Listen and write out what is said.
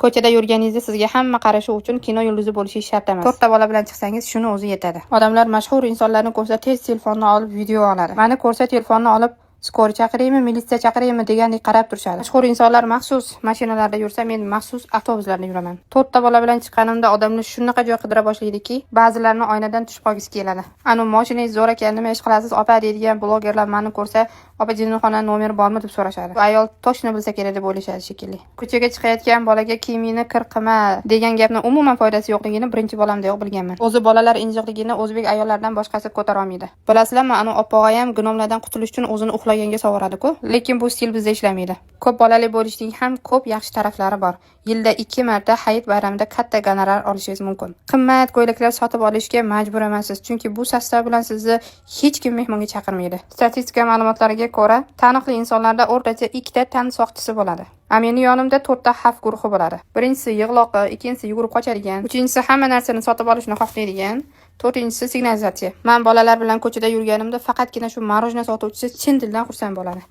Ko'chada yurganingizda sizga hamma qarashi uchun kino yulduzi bo'lishi shart emas. 4 ta bola bilan chiqsangiz shuni o'zi yetadi. Odamlar mashhur insonlarni ko'rsa tez telefonni olib video oladi. Mani ko'rsa telefonni olib skor chaqiraymi, militsiya chaqiraymi degandek qarab turishadi. Mashhur insonlar maxsus mashinalarda yursa, men maxsus avtobuslarda yuraman. 4 ta bola bilan chiqqanimda odamlar shunaqa joy qidira boshlaydiki, ba'zilarini oynadan tushib qolgisi keladi. Anu mashinangiz zo'r ekan, nima ish qilasiz, opa deydigan blogerlar meni ko'rsa, opa jinnixona nomeri bormi deb so'rashadi. Ayol toshni bilsa kerak deb o'ylashadi shekilli. Ko'chaga chiqayotgan bolaga kiyimini kir qilma degan gapni umuman foydasi yo'qligini birinchi bolamdayoq bilganman. O'zi bolalar injiqligini o'zbek ayollaridan boshqasi ko'tara olmaydi. Bilasizlarmi, anu opog'ayam gnomlardan qutulish uchun o'zini uxlaganga sovuradi-ku, lekin bu stil bizda ishlamaydi. Ko'p bolali bo'lishning ham ko'p yaxshi taraflari bor. Yilda 2 marta hayit bayramida katta gonorar olishingiz mumkin. Qimmat ko'ylaklar sotib olishga majbur emassiz, chunki bu sostav bilan sizni hech kim mehmonga chaqirmaydi. Statistika ma'lumotlariga ko'ra, taniqli insonlarda o'rtacha 2 ta tan soqchisi bo'ladi. Meni yonimda 4 ta xavf guruhi bo'ladi. Birinchisi yig'loqi, ikkinchisi yugurib qochadigan, uchinchisi hamma narsani sotib olishni xohlaydigan, to'rtinchisi signalizatsiya. Men bolalar bilan ko'chada yurganimda faqatgina shu marojna sotuvchisi chin dildan xursand bo'ladi.